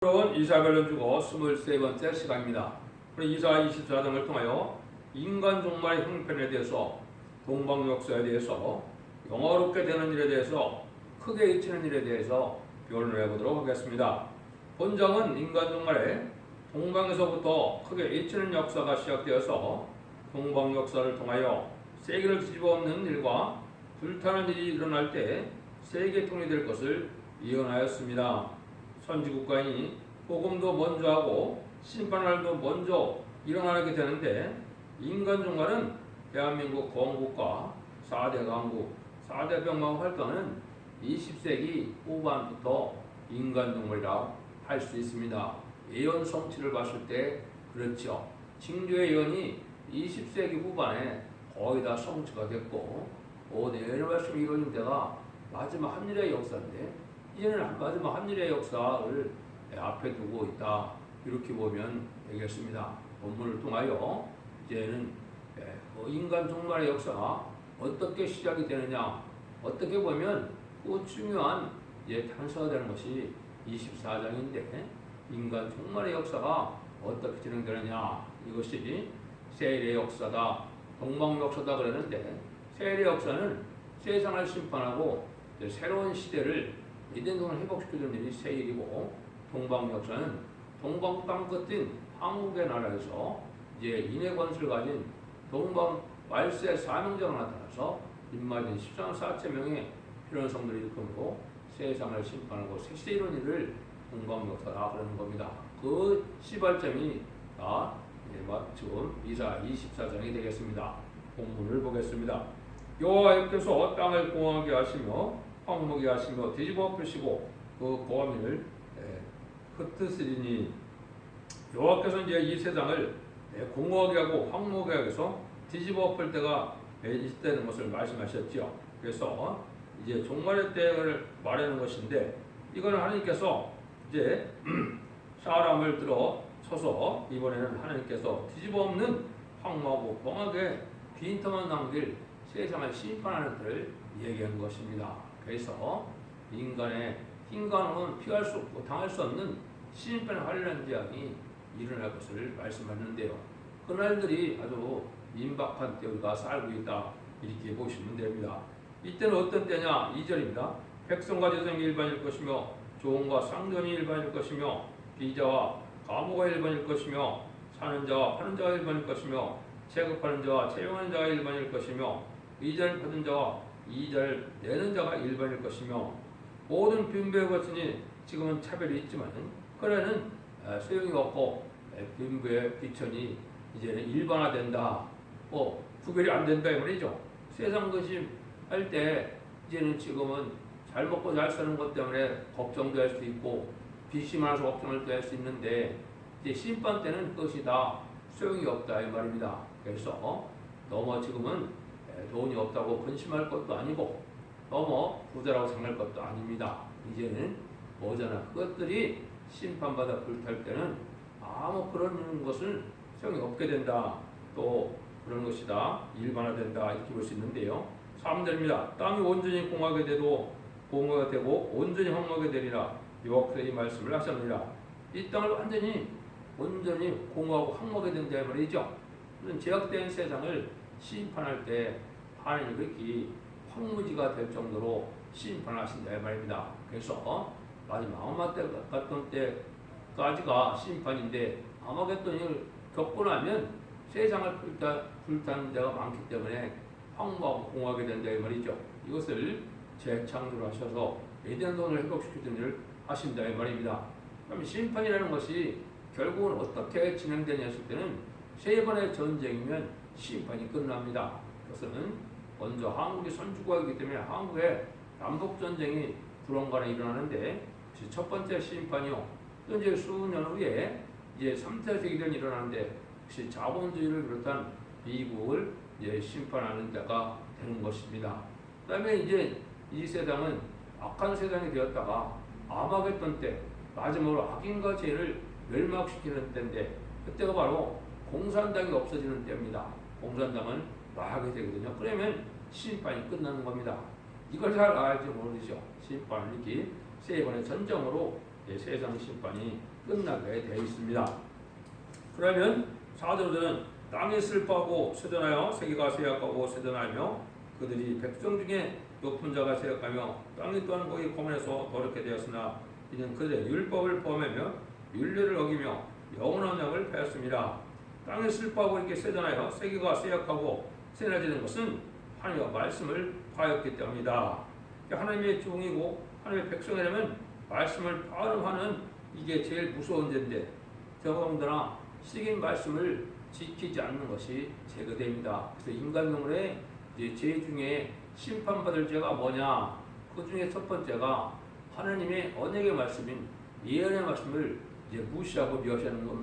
오늘은 이사별론 주고 23번째 시간입니다. 우리 이사 24장을 통하여 인간 종말의 형편에 대해서, 동방 역사에 대해서, 영화롭게 되는 일에 대해서, 크게 잊히는 일에 대해서 변론을 해보도록 하겠습니다. 본장은 인간 종말에 동방에서부터 크게 잊히는 역사가 시작되어서 동방 역사를 통하여 세계를 뒤집어 엎는 일과 불타는 일이 일어날 때 세계통일이 될 것을 예언하였습니다. 선지국가인이 복음도 먼저 하고 심판날도 먼저 일어나게 되는데, 인간 종말은 대한민국 건국과 4대 강국, 4대 병마가 활동하는 20세기 후반부터 인간 종말이라 할 수 있습니다. 예언 성취를 봤을 때 그렇죠. 징조의 예언이 20세기 후반에 거의 다 성취가 됐고, 내년 말씀 이루어진 때가 마지막 한일의 역사인데, 이제는 마지막 한일의 역사를 앞에 두고 있다, 이렇게 보면 되겠습니다. 본문을 통하여 이제는 인간 종말의 역사가 어떻게 시작이 되느냐, 어떻게 보면 그 중요한 단서가 되는 것이 24장인데, 인간 종말의 역사가 어떻게 진행되느냐, 이것이 세일의 역사다, 동방 역사다 그러는데, 세일의 역사는 세상을 심판하고 새로운 시대를 이된 동안 회복시켜주는 일이 세일이고, 동방 역사는 동방 땅 끝인 한국의 나라에서 인의 권세를 가진 동방 말세 사명자가 나타나서 입맞은 13만 4천 명의 필요한 성들을 일으킴으로 세상을 심판하고 새 시대 이룬 일을 동방 역사라 그러는 겁니다. 그 시발점이 지금 이사 24장이 되겠습니다. 본문을 보겠습니다. 여호와께서 땅을 공하게 하시며 황무게 하시며 뒤집어 엎으시고 그 거민을 흩으시리니, 여호와께서 이제 이 세상을 공허하게 하고 황무게 하게 해서 뒤집어 엎을 때가 있다는 것을 말씀하셨죠. 그래서 이제 종말의 때를 말하는 것인데, 이거는 하나님께서 이제 사람을 들어 서서 이번에는 하나님께서 뒤집어 엎는 황무하고 공하게 빈틈만 남길 세상을 심판하는 때를 얘기한 것입니다. 그래서 인간은 피할 수 없고 당할 수 없는 심판의 환란 재앙이 일어날 것을 말씀하는데요. 그날들이 아주 임박한 때 우리가 살고 있다, 이렇게 보시면 됩니다. 이때는 어떤 때냐? 2절입니다. 백성과 제사장이 일반일 것이며 종과 상전이 일반일 것이며 비자와 가무가 일반일 것이며 사는 자와 파는 자가 일반일 것이며 체급하는 자와 채용하는 자가 일반일 것이며 이자를 받은 자와 이자를 내는 자가 일반일 것이며, 모든 빈부에 거치니 지금은 차별이 있지만 그래는 소용이 없고 빈부의 비천이 이제는 일반화된다, 구별이 안 된다 이 말이죠. 세상 것이 할 때 이제는 지금은 잘 먹고 잘 사는 것 때문에 걱정도 할 수 있고 빚이 많아서 걱정을 할 수 있는데, 이제 심판 때는 그것이 다 소용이 없다 이 말입니다. 그래서 너무 지금은 돈이 없다고 근심할 것도 아니고 너무 부자라고 생각할 것도 아닙니다. 이제는 뭐잖아, 그것들이 심판받아 불탈 때는 아무 그런 것은 소용이 없게 된다, 또 그런 것이다, 일반화된다, 이렇게 볼 수 있는데요. 3절입니다. 땅이 온전히 공하게 되고 온전히 황무하게 되리라, 여호와께서 이 말씀을 하셨느니라. 이 땅을 온전히 공하고 황무하게 된다 말이죠. 제약된 세상을 심판할 때 하나님이 그렇게 황무지가 될 정도로 심판하신다 이 말입니다. 그래서 마지막 아마겟돈 때까지가 심판인데, 아마겟돈을 겪고 나면 세상을 불타는 데가 많기 때문에 황무하고 공하게 된다 이 말이죠. 이것을 재창조를 하셔서 에덴동을 회복시키는 일을 하신다 이 말입니다. 그럼 심판이라는 것이 결국은 어떻게 진행되냐 했을 때는, 세 번의 전쟁이면 심판이 끝납니다. 그것은 먼저 한국이 선주국이기 때문에 한국에 남북전쟁이 불언간에 일어나는데, 첫 번째 심판이요. 또 이제 수년 후에 이제 3차 세계대전이 일어나는데, 혹시 자본주의를 비롯한 미국을 심판하는 때가 되는 것입니다. 그 다음에 이제 이 세상은 악한 세상이 되었다가 아마겟돈 때 마지막으로 악인과 죄를 멸망시키는 때인데, 그때가 바로 공산당이 없어지는 때입니다. 공산당은 망하게 되거든요. 그러면 심판이 끝나는 겁니다. 이걸 잘 알지 모르죠. 심판을 이렇게 세 번의 전쟁으로 세상 심판이 끝나게 되어 있습니다. 그러면 사도들은 땅이 슬퍼하고 쇠전하여 세계가 쇠약하고 쇠전하며 그들이 백성 중에 높은 자가 쇠약하며 땅이 또한 거기 고문해서 더럽게 되었으나 이는 그들의 율법을 범하며 율례를 어기며 영원한 약을 하였습니다. 땅이 슬퍼하고 이렇게 쇠전하여 세계가 쇠약하고 쇠나지는 것은 하나님의 말씀을 파였기 때문이다. 하나님의 종이고 하나님의 백성이라면 말씀을 발음하는 이게 제일 무서운 죄인데 더더군다나 시긴 말씀을 지키지 않는 것이 제거됩니다. 그래서 인간 영혼의 죄 중에 심판받을 죄가 뭐냐? 그 중에 첫 번째가 하나님의 언약의 말씀인 예언의 말씀을 무시하고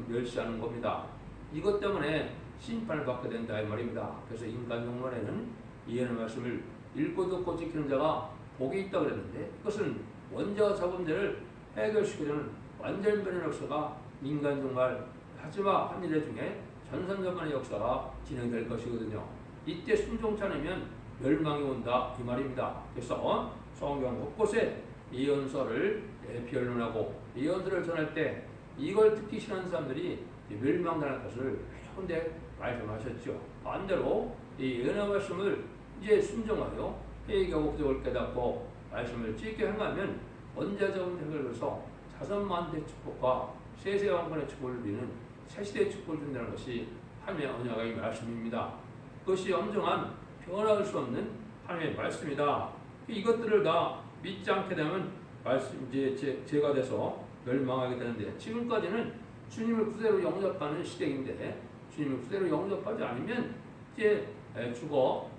멸시하는 겁니다. 이것 때문에 심판을 받게 된다 이 말입니다. 그래서 인간 영혼에는 예언의 말씀을 읽고 듣고 지키는 자가 복이 있다고 그랬는데 이것은 원죄와 자범죄를 해결시키려는 완전변의 역사가 인간 종말 하지마 한 일의 중에 전선전반의 역사가 진행될 것이거든요. 이때 순종치 않으면 멸망이 온다 이 말입니다. 그래서 성경 곳곳에 예언서를 변론하고 예언서를 전할 때 이걸 듣기 싫어하는 사람들이 멸망당할 것을 여러분들 말씀하셨죠. 반대로 이 예언의 말씀을 이제 순종하여 회개하고 기도를 깨닫고 말씀을 지키게 행하면 언제적인 해결로서 자선만대 축복과 세세왕권의 축복을 누리는 새시대의 축복을 준다는 것이 하나님의 언약의 말씀입니다. 그것이 엄정한 변할 수 없는 하나님의 말씀이다. 이것들을 다 믿지 않게 되면 말씀 이제 죄가 돼서 멸망하게 되는데 지금까지는 주님을 그대로 영접하는 시대인데 주님을 그대로 영접하지 않으면 이제 죽어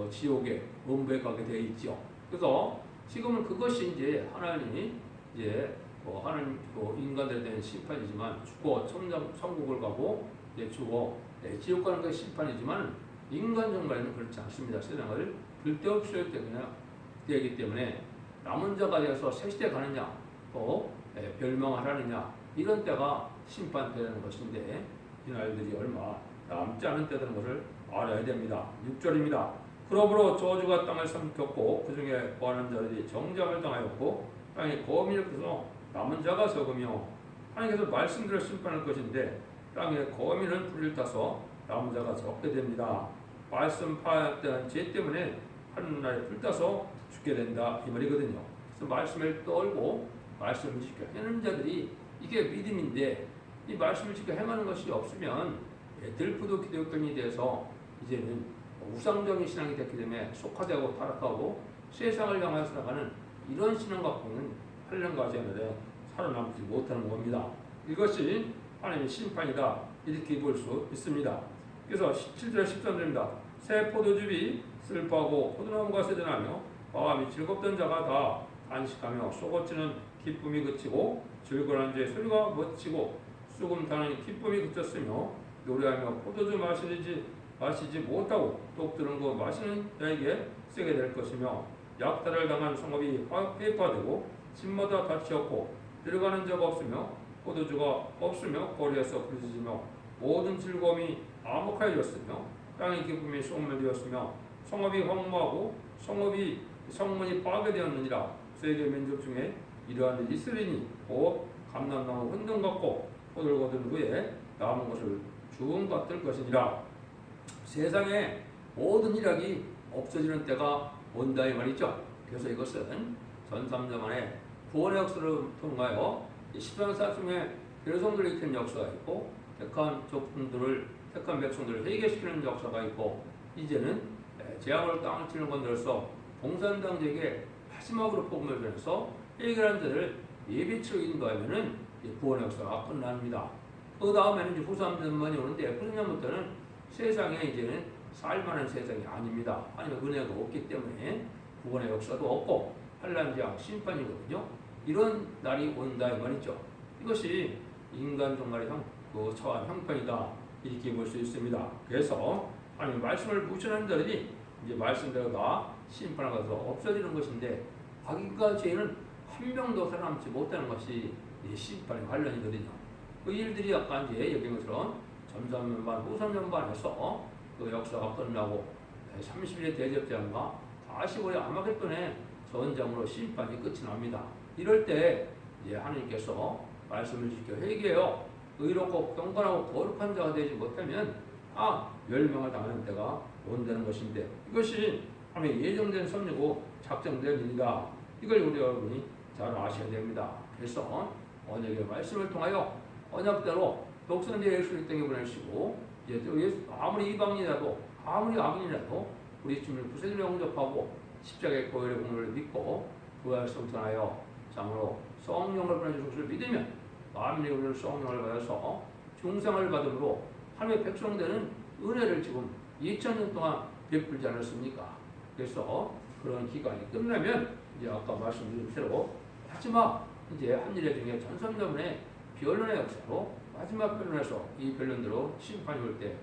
지옥에 음부에 가게 되어 있죠. 그래서 지금은 그것이 이제 하나님이 이제 하나님 인간들에 대한 심판이지만 죽어 천국을 가고 이제 죽어 지옥 가는 것이 심판이지만 인간 정말에는 그렇지 않습니다. 세상을 불때없이 되기 때문에 남은 자가 되어서 새 시대 가느냐 또 멸망을 하느냐 이런 때가 심판되는 것인데 이 날들이 얼마 남지 않은 때라는 것을 알아야 됩니다. 6절입니다. 그러므로 저주가 땅을 삼켰고 그 중에 거하는 자들이 정작을 당하였고 땅에 거민을 크서 남은 자가 적으며 하나님께서 말씀대로 심판할 것인데 땅에 거민은 불을 타서 남은 자가 적게 됩니다. 말씀 파악된 죄 때문에 하늘나라에 불타서 죽게 된다 이 말이거든요. 그래서 말씀을 떨고 말씀을 지켜 행하는 자들이 이게 믿음인데 이 말씀을 지켜 행하는 것이 없으면 들푸도 기독교인이 돼서 이제는 우상적인 신앙이 됐기 때문에 속화되고 타락하고 세상을 향하여 살아가는 이런 신앙 갖고는 한량과 제물에 살아남지 못하는 겁니다. 이것이 하나님의 심판이다 이렇게 볼 수 있습니다. 그래서 17절 13절입니다. 새 포도즙이 슬퍼하고 포도나무가 세전하며 마음이 즐겁던 자가 다 안식하며 쏘고치는 기쁨이 그치고 즐거운 자의 소리가 멎치고 쑥음 타는 기쁨이 그쳤으며 노래하며 포도주 마시지 못하고 독 들은 거 마시는 자에게 쓰게 될 것이며 약탈을 당한 성읍이 회파되고 집마다 밭이 없고 들어가는 자가 없으며 포도주가 없으며 거리에서 부르짖으며 모든 즐거움이 암흑하여졌으며 땅의 기쁨이 소멸되었으며 성읍이 황무하고 성문이 파괴되었느니라. 세계 민족 중에 이러한 일이 있으리니 곧 감람나무 흔든 같고 포도를 거둔 후에 남은 것을 주운 같을 것이니라. 세상에 모든 일학이 없어지는 때가 온다 이 말이죠. 그래서 이것은 전삼자만의 구원의 역사를 통하여 14사 중에 백성들을 이끄는 역사가 있고 택한 백성들을 회개시키는 역사가 있고 이제는 재앙으로 땅을 치는 건들어서 공산당에게 마지막으로 복음을 전해서 해결한 자를 예배치로 인도하면은 구원의 역사가 끝납니다. 그 다음에는 이제 후삼년만이 오는데 후삼년부터는 세상에 이제는 살만한 세상이 아닙니다. 하나님의 은혜가 없기 때문에 구원의 역사도 없고 환난재앙 심판이거든요. 이런 날이 온다 이 말이죠. 이것이 인간 종말의 처한 형편이다 이렇게 볼 수 있습니다. 그래서 하나님 말씀을 무시하는 자들이 이제 말씀대로 다 심판을 받아서 없어지는 것인데 악인과 죄인은 한 명도 살아남지 못하는 것이 심판의 관련이거든요. 그 일들이 아까 이제 얘기한 것처럼 전삼년반, 후삼년반에서 그 역사가 끝나고 30일의 대접장과 45일의 아마겟돈의 전장으로 심판이 끝이 납니다. 이럴 때 이제 하나님께서 말씀을 지켜 회개하여 의롭고 경건하고 거룩한 자가 되지 못하면 멸망을 당하는 때가 온다는 것인데, 이것이 하나님의 예정된 섭리고 작정된 일이다. 이걸 우리 여러분이 잘 아셔야 됩니다. 그래서 언약의 말씀을 통하여 언약대로 독생자 예수를 땅에 보내시고, 아무리 이방인이라도 아무리 악인이라도 우리 주님을 구세주로 영접하고 십자가의 고혈의 공로를 믿고 부활 성천하여 장으로 성령을 보내주신 것을 믿으면 만민이 우리를 성령을 받아서 중생을 받음으로 하나님의 백성 되는 은혜를 지금 2000년 동안 베풀지 않았습니까? 그래서 그런 기간이 끝나면 이제 아까 말씀드린 대로 마지막 이제 한 일의 중에 전선자문의 변론의 역사로 마지막 변론에서 이 변론대로 심판이 올 때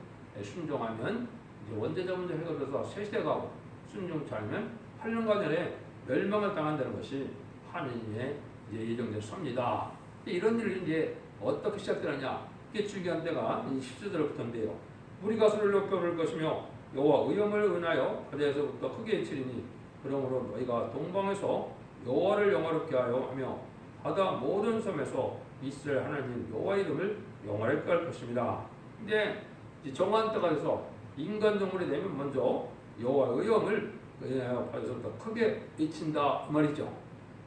순종하면 이제 원죄자 문제 해결돼서 새 시대가 하고, 순종치 않으면 8년간 전에 멸망을 당한다는 것이 하느님의 이제 예정된 섭니다. 이런 일이 이제 어떻게 시작되느냐? 이게 중요한 때가 10절부터인데요. 물이 가수를 높여 부를 것이며 여호와 의염을 은하여 바다에서부터 크게 치리니 그러므로 너희가 동방에서 여호와를 영화롭게 하여 하며 바다 모든 섬에서 이스라엘 하나님 여호와 이름을 영화롭게 할 것입니다. 근데 정한 때가 돼서 인간 정물이 되면 먼저 여호와 의염을 바다에서부터 크게 외친다 그 말이죠.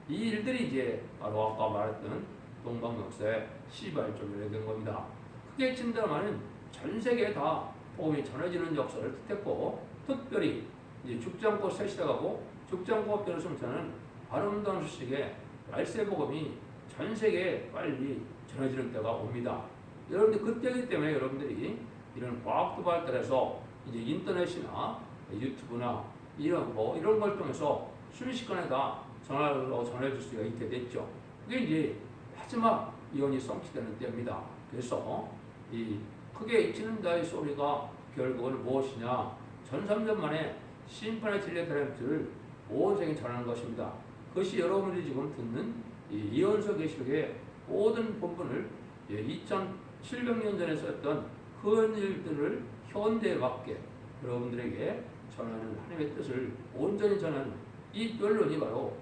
이 일들이 이제 바로 아까 말했던 동방 역사의 시발점이 된 겁니다. 크게 외친다는 말은 전 세계에 다 복음이 전해지는 역사를 뜻했고, 특별히 이제 죽지 않고 새 시대가고 죽지 않고 업되는 성찬은 아름다운 소식에 말세 복음이 전 세계에 빨리 전해지는 때가 옵니다. 여러분들 그때이기 때문에 여러분들이 이런 과학도 발달해서 이제 인터넷이나 유튜브나 이런 걸 통해서 순식간에 다 전해줄 수가 있게 됐죠. 그게 이제 마지막 예언이 성취되는 때입니다. 그래서 이 크게 외치는 자의 소리가 결국은 무엇이냐? 전삼전 만에 심판의 진리의 드림트를 온 세계에 전하는 것입니다. 그것이 여러분들이 지금 듣는 이 예언서 계시록의 모든 본문을 2700년 전에 썼던 그런 일들을 현대에 맞게 여러분들에게 전하는 하나님의 뜻을 온전히 전하는 이 변론이 바로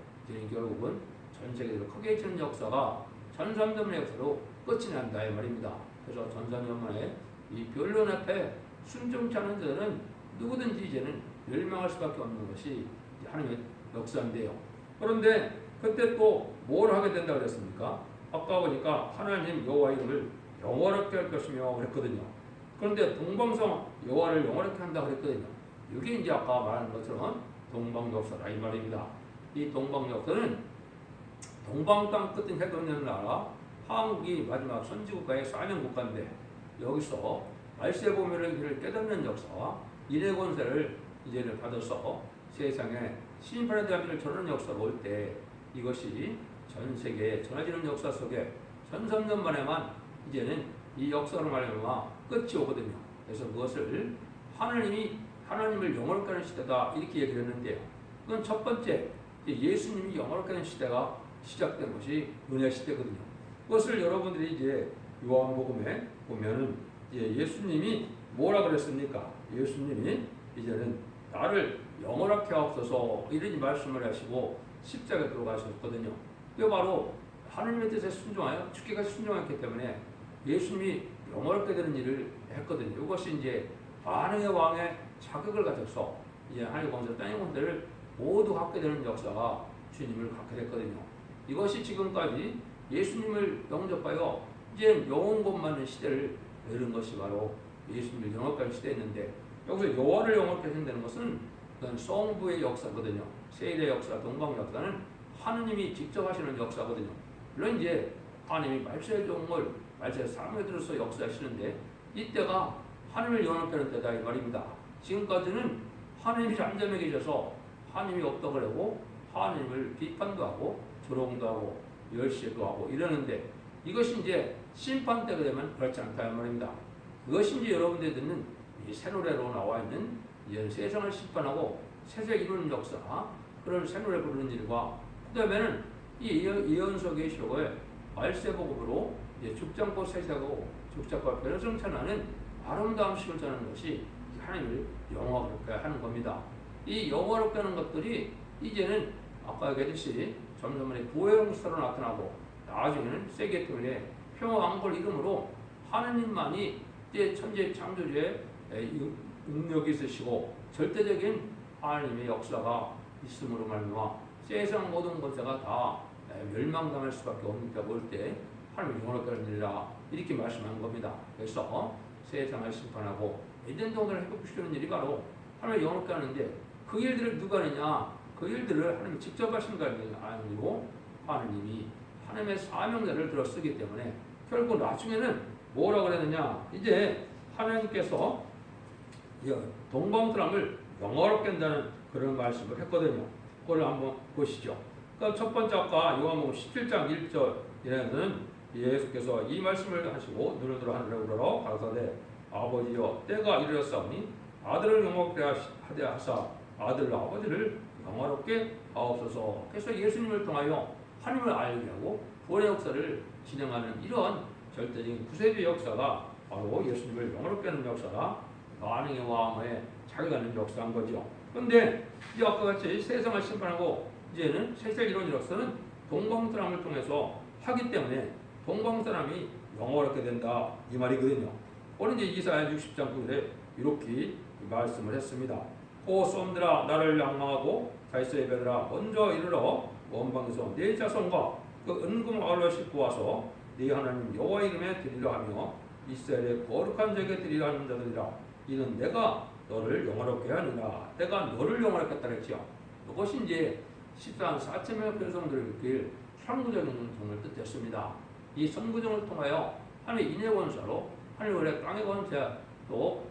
결국은 전 세계적으로 크게 외치는 역사가 전삼전의 역사로 끝이 난다 이 말입니다. 그래서 전삼전 만에 이 변론 앞에 순종치 않은 자들은 누구든지 이제는 멸망할 수밖에 없는 것이 하나님의 역사인데요. 그런데 그때 또 뭘 하게 된다 그랬습니까? 아까 보니까 하나님 여호와 이름을 영원하게 할 것이며 그랬거든요. 그런데 동방성 여호와를 영원하게 한다 그랬거든요. 이게 이제 아까 말한 것처럼 동방역사라 이 말입니다. 이 동방역사는 동방 땅 끝은 해도 없는 나라 한국이 마지막 선지국가의 사명국가인데, 여기서 말세 보멸의 길을 깨닫는 역사와 인의 권세를 이제는 받아서 세상에 심판에 대한 일을 전하는 역사가 올 때, 이것이 전 세계에 전해지는 역사 속에 1300년 만에만 이제는 이 역사로 말하면 끝이 오거든요. 그래서 그것을 하나님을 영원롭게 하는 시대다 이렇게 얘기를 했는데요. 그건 첫 번째 예수님이 영원롭게 하는 시대가 시작된 것이 은혜 시대거든요. 그것을 여러분들이 이제 요한복음에 보면은 예수님이 뭐라 그랬습니까? 예수님이 이제는 나를 영원하게 하옵소서 이런 말씀을 하시고 십자가에 들어가셨거든요. 이게 바로 하나님의 뜻에 순종하여 죽기까지 순종했기 때문에 예수님이 영원하게 되는 일을 했거든요. 이것이 이제 반응의 왕의 자격을 가져서 이제 하나님의 권세, 땅의 권세를 모두 갖게 되는 역사가 주님을 갖게 됐거든요. 이것이 지금까지 예수님을 영접하여 이제 영원 권받는 시대를 내는 것이 바로 예수님을 영접하는 시대였는데, 여기서 여호와를 영접하게 된다는 것은 그건 성부의 역사거든요. 세일의 역사, 동방 역사는 하느님이 직접 하시는 역사거든요. 물론 이제 하나님이 말세의 종을 말세의 사람에 들어서 역사하시는데, 이때가 하나님을 영접하는 때다 이 말입니다. 지금까지는 하나님이 잠잠해 계셔서 하나님이 없다고 그러고 하나님을 비판도 하고 조롱도 하고 멸시도 하고 이러는데, 이것이 이제 심판 때가 되면 그렇지 않다 이 말입니다. 그것이 이제 여러분들이 듣는 이 새노래로 나와 있는 이제 세상을 심판하고 세상을 이루는 역사, 그런 새노래 부르는 일과, 그 다음에는 이 예언서 계시록을 말세복음으로 죽지 않고 세세하고 죽지 않고 변성천하는 아름다운 식을 전하는 것이 하나님을 영화롭게 하는 겁니다. 이 영화롭게 하는 것들이 이제는 아까 얘기했듯이 점점 구의 형태로 나타나고 나중에는 세기 때문에 평화왕국 이름으로 하느님만이 이제 천재 창조주의 능력이 있으시고 절대적인 하나님의 역사가 있음으로 말미암아 세상 모든 권세가 다 멸망당할 수밖에 없는 때가 올 때 하나님이 영원하게 하느니라 이렇게 말씀하는 겁니다. 그래서 세상을 심판하고 에덴 동산을 회복시키는 일이 바로 하나님이 영원하게 하는데 그 일들을 누가 하느냐? 그 일들을 하나님이 직접 하신 것이 아니고 하나님이 하나님의 사명자를 들어 쓰기 때문에 결국 나중에는 뭐라고 그랬느냐? 이제 하나님께서 동방사람을 영원하게 한다는 그런 말씀을 했거든요. 그걸 한번 보시죠. 그러니까 첫 번째 아까 요한복음 17장 1절에는 예수께서 이 말씀을 하시고 누르누르 하늘로 가라사대 아버지여 때가 이르렀사오니 아들을 영원하게 하되 하사 아들 아버지를 영화롭게 하옵소서. 그래서 예수님을 통하여 하나님을 알게 하고 구원의 역사를 진행하는 이러한 절대적인 구세주의 역사가 바로 예수님을 영화롭게 하는 역사가 가능의 왕의 자기가 하는 역사인 거죠. 그런데 이제 아까 같이 세상을 심판하고 이제는 세상 이론으로서는 동방사람을 통해서 하기 때문에 동방사람이 영원하게 된다 이 말이거든요. 오늘 이제 이사야 60장 9절에 이렇게 말씀을 했습니다. 오 솜들아 나를仰망하고 다윗의 배들아 먼저 이르러 원방에서 네 자손과 그 은금 아울러 싣고 와서 네 하나님 여호와 이름에 드리려 하며 이스라엘의 거룩한 자에게 드리려 하는 자들이라. 이는 내가 너를 영화롭게 하느라 내가 너를 영화롭게 했다 했지요. 이것이 이제 14만 4천명의 백성들을 이끌 선구적인 운동을 뜻했습니다. 이 선구정을 통하여 하늘의 인의 권세로 하늘의 땅의 권세 또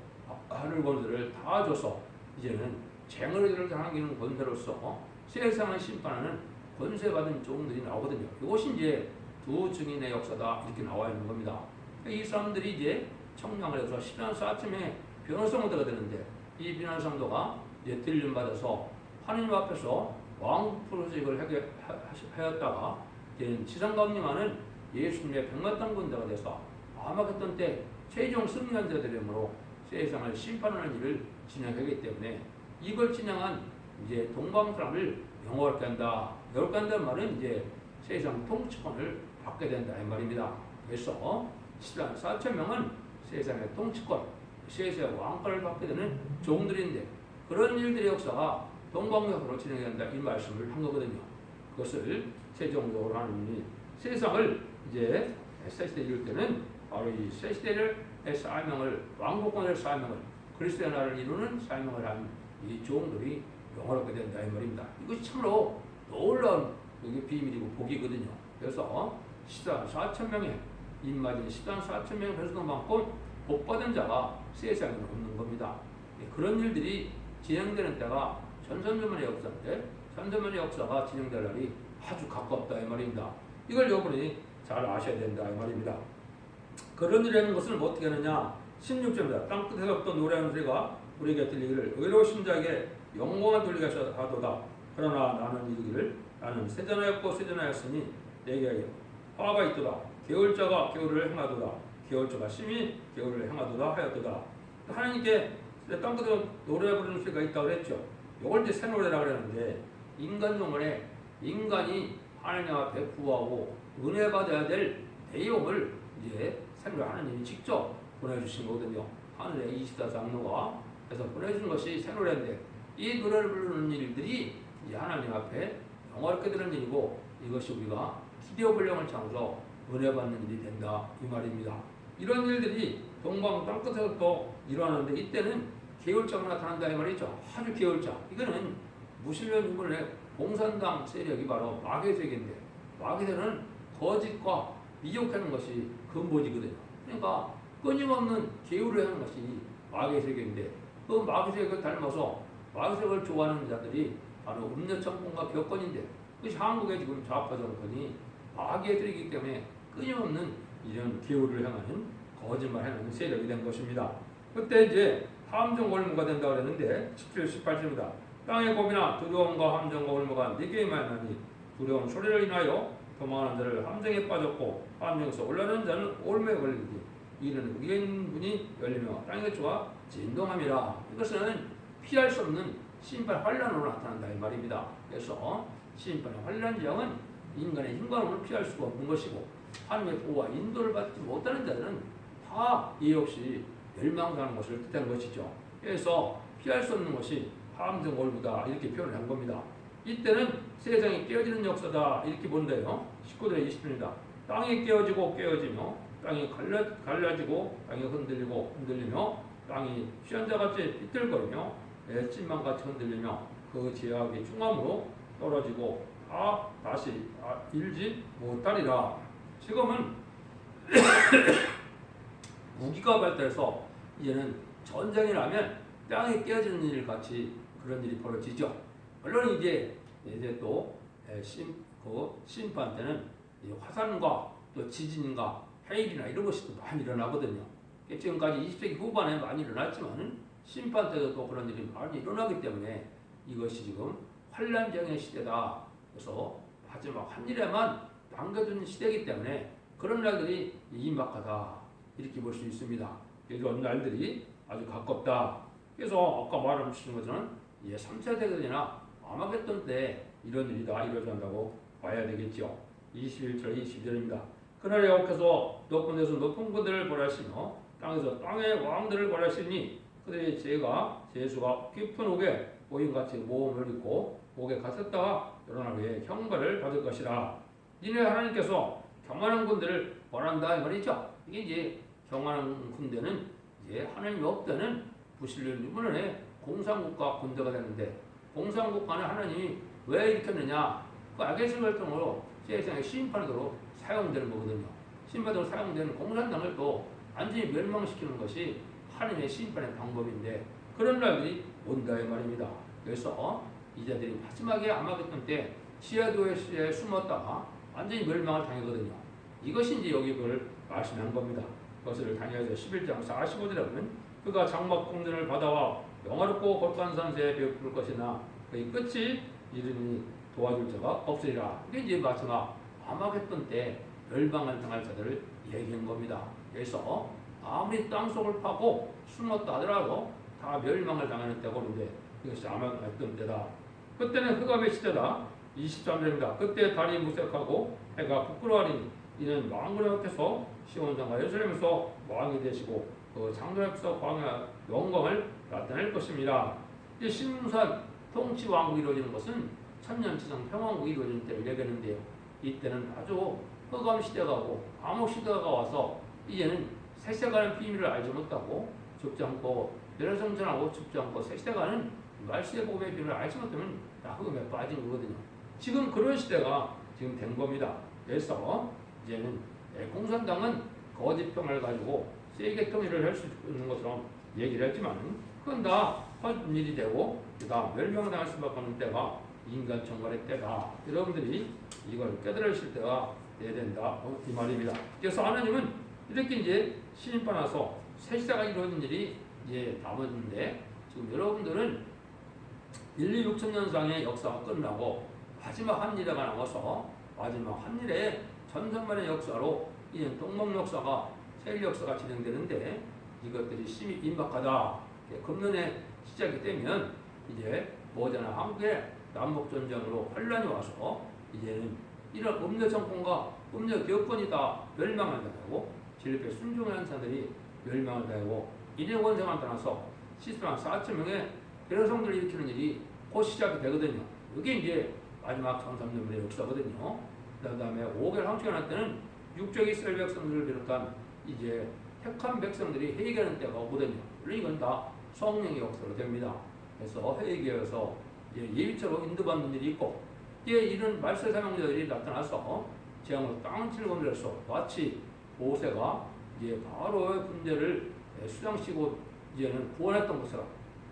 하늘 권세를 다 줘서 이제는 쟁의를 당하기는 권세로서 세상을 심판하는 권세받은 종들이 나오거든요. 이것이 이제 두 증인의 역사다 이렇게 나와 있는 겁니다. 이 사람들이 이제 청량을 해서 10만 4천명의 변호성도가 되는데 이 변호성도가 이제 들림 받아서 하느님 앞에서 왕 프로젝트를 하였다가 이제 지상감님하는 예수님의 백만 땅 군대가 돼서 아마겟돈 때 최종 승리한 자들이므로 세상을 심판하는 일을 진행하기 때문에 이걸 진행한 이제 동방사람을 영원하게 한다. 영원하게 한다는 말은 이제 세상 통치권을 받게 된다 이 말입니다. 그래서 14만 4천 명은 세상의 통치권, 세상의 왕권을 받게 되는 종들인데 그런 일들의 역사가 동방사람으로 진행된다 이 말씀을 한 거거든요. 그것을 최종적으로 하나님이 세상을 이제 새 시대 이룰 때는 바로 이 새 시대의 사명을 왕복권의 사명을 그리스도의 나라를 이루는 사명을 한 이 종들이 영원하게 된다 이 말입니다. 이것이 참으로 놀라운 비밀이고 복이거든요. 그래서 14만 4천 명의 입맞은 14만 4천 명의 백성만큼 복받은 자가 세상에 없는 겁니다. 그런 일들이 진행되는 때가 천선만의 역사인데 천선만의 역사가 진행될 날이 아주 가깝다 이 말입니다. 이걸 여러분이 잘 아셔야 된다 이 말입니다. 그런 일이라는 것은 어떻게 하느냐? 16절입니다. 땅끝에서부터 노래하는 소리가 우리에게 들리기를 의로우신 자에게 영광을 돌리게 하도다. 그러나 나는 이르기를 나는 세전하였고 세전하였으니 내게 화가 있도다. 계울자가 계울을 행하도다. 계울자가 심히 계울을 행하도다 하였도다. 하나님께 땅끝에서 노래 부르는 소리가 있다고 그랬죠. 이걸 이제 새 노래라고 그랬는데 인간 영혼에 인간이 하나님 앞에 구하고 은혜 받아야 될 내용을 이제 새노래 하나님이 직접 보내주신 거거든요. 하늘의 24장로가 그래서 보내준 것이 새노래인데 이 노래를 부르는 일들이 이제 하나님 앞에 영화롭게 되는 일이고 이것이 우리가 기대어 불량을 참아서 은혜 받는 일이 된다 이 말입니다. 이런 일들이 동방 땅끝에서 또 일어나는데 이때는 계율자가 나타난다 이 말이죠. 아주 계율자. 이거는 무신론 인물의 공산당 세력이 바로 마귀의 세력인데 마귀들은 거짓과 미혹하는 것이 근본이거든요. 그러니까 끊임없는 계율을 하는 것이 마귀의 세력인데 그 마귀의 세력을 닮아서 마귀의 세력을 좋아하는 자들이 바로 음녀천공과 격권인데 그것이 한국의 지금 좌파 정권이 마귀의 세력이기 때문에 끊임없는 이런 계율을 향하는 거짓말하는 세력이 된 것입니다. 그때 이제 함정 올무가 된다고 그랬는데 17, 18절입니다. 땅의 고비나 두려움과 함정과 올무가 네게 임하나니 두려움 소리를 인하여 도망하는 자를 함정에 빠졌고 함정에서 올라오는 자는 올무에 걸리지 이는 위인 문이 열리며 땅의 주가 진동함이라. 이것은 피할 수 없는 심판 환란으로 나타난다 이 말입니다. 그래서 심판의 환란 지형은 인간의 hin관음을 피할 수가 없는 것이고 하나님의 보호와 인도를 받지 못하는 자들은 다 예의 없이 멸망하는 것을 뜻하는 것이죠. 그래서 피할 수 없는 것이 함정 올무다 이렇게 표현을 한 겁니다. 이때는 세상이 깨어지는 역사다 이렇게 본대요. 19절에 20절입니다. 땅이 깨어지고 깨어지며 땅이 갈라지고 땅이 흔들리며 땅이 휘연자같이 비틀거리며 찐망같이 흔들리며 그 제약이 충함으로 떨어지고 다시 일지 못하리라. 지금은 무기가 발달해서 이제는 전쟁이 나면 땅이 깨어지는 일 같이 그런 일이 벌어지죠. 물론 이제 또 심판 때는 화산과 또 지진과 해일이나 이런 것이 또 많이 일어나거든요. 지금까지 20세기 후반에 많이 일어났지만 심판 때도 또 그런 일이 많이 일어나기 때문에 이것이 지금 환란병의 시대다. 그래서 마지막 한 일에만 남겨둔 시대이기 때문에 그런 날들이 임박하다 이렇게 볼 수 있습니다. 이런 날들이 아주 가깝다. 그래서 아까 말씀하신 것처럼 3차 대전이나 아마겟돈 때 이런 일이 다 이루어진다고 봐야 되겠죠. 21절 22절입니다. 그날에 여호와께서 높은 데서 높은 분들을 벌하시며 땅에서 땅의 왕들을 벌하시니 그들의 제수가 깊은 옥에 모임같이 모험을 입고 옥에 갇혔다가 일어난 후에 형벌을 받을 것이라. 니네 하나님께서 경건한 군대를 벌한다 이 말이죠. 이게 이제 경건한 군대는 이제 하나님이 없다는 부실을 이번에 공산국가 군대가 되는데 공산국가는 하나님이 왜 일으켰느냐? 그 악의 설정으로 세상의 심판으로 사용되는 거거든요. 심판으로 사용되는 공산당을 또 완전히 멸망시키는 것이 하나님의 심판의 방법인데 그런 날들이 온다 이 말입니다. 그래서 이자들이 마지막에 아마겟돈 때 시아도에 숨었다가 완전히 멸망을 당하거든요. 이것이 이제 여기 그걸 말씀한 겁니다. 그것을 다니엘서 11장 45절에 보면 그가 장막 공전을 받아와 영화롭고 거룩한 산세에 베풀 것이나 그의 끝이 이르니 도와줄 자가 없으리라. 이게 이제 마지막 아마겟돈 때 멸망을 당할 자들을 얘기한 겁니다. 그래서 아무리 땅속을 파고 숨었다 하더라도 다 멸망을 당하는 때가 오는데 이것이 아마겟돈 때다. 그때는 흑암의 시대다. 23절입니다. 그때 달이 무색하고 해가 부끄러워하니 이는 만군의 앞에서 시온산과 예루살렘에서 왕이 되시고 그 장로의 앞에서 광야 영광을 나타낼 것입니다. 이제 신문산 통치 왕국이 이루어지는 것은 천년치성 평왕국이 이루어지는 때를 얘기하는데요. 이때는 아주 흑암 시대가 오고 암흑 시대가 와서 이제는 세세가는 비밀을 알지 못하고 죽지 않고 멸성전하고 죽지 않고 세세가는 말세의 복음의 비밀을 알지 못하면 다 흑암에 빠진 거거든요. 지금 그런 시대가 지금 된 겁니다. 그래서 이제는 공산당은 거짓병을 가지고 세계 통일을 할 수 있는 것처럼 얘기를 했지만 그건 다 헛일이 되고 그다음 멸망당할 수밖에 없는 때가 인간 정갈의 때다. 여러분들이 이걸 깨달으실 때가 돼야 된다 이 말입니다. 그래서 하나님은 이렇게 이제 심판 와서 새 시대가 이루어진 일이 이제 남았는데 지금 여러분들은 6천년상의 역사가 끝나고 마지막 한 일에가 남아서 마지막 한 일에 전선만의 역사로 이제 동방 역사가 세일 역사가 진행되는데 이것들이 심히 임박하다. 금년에 시작이 되면 이제 머지않아 한국의 남북전쟁으로 환란이 와서 이제는 이런 음료 정권과 음료 기업권이 다 멸망을 당하고 진리의 순종의 한사들이 멸망을 당하고 인의 원성을 떠나서 시스템 4,000명의 여성들을 일으키는 일이 곧 시작이 되거든요. 이게 이제 마지막 1300년의 역사거든요. 그 다음에 5개월 황치가 때는 육적 이스라엘 백성들을 비롯한 이제 택한 백성들이 회개하는 때가 오거든요. 물론 이건 다 성령의 역사로 됩니다. 그래서 회개해서 예비처로 인도받는 일이 있고 이제 이런 말세 사명자들이 나타나서 재앙으로 땅을 치고 건드려서 마치 모세가 이제 바로의 군대를 수장시키고 이제는 구원했던 것처럼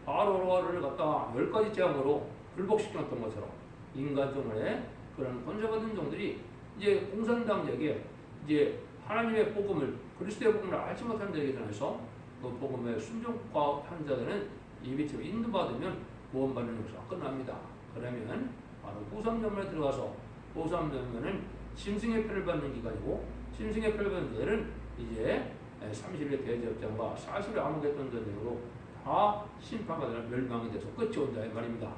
바로를 갖다 10가지 재앙으로 불복시켰던 것처럼 인간종의 그런 권세받은 종들이 이제 공산당에게 이제 하나님의 복음을 그리스도의 복음을 알지 못하는 자에게 대해서 그 복음의 순종과 한 자들은 예비처럼 인도받으면 구원받는 역사가 끝납니다. 그러면 바로 후삼전면에 들어가서 후삼전면은 짐승의 표를 받는 기간이고 짐승의 표를 받는 자들은 이제 30일 대제협정과 40일 아무개던 전쟁으로 다 심판받으면 멸망이 돼서 끝이 온다 이 말입니다.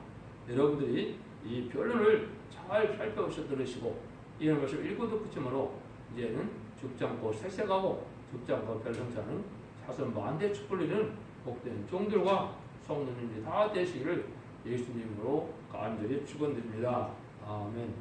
여러분들이 이 변론을 잘 살펴보셔 들으시고 이런 것을 읽고 덧붙임으로 이제는 죽지 않고 색색하고 죽지 않고 별성차는 자손 만대 축불리는 복된 종들과 성도님들이 다 되시기를 예수님으로 간절히 축원드립니다. 아멘.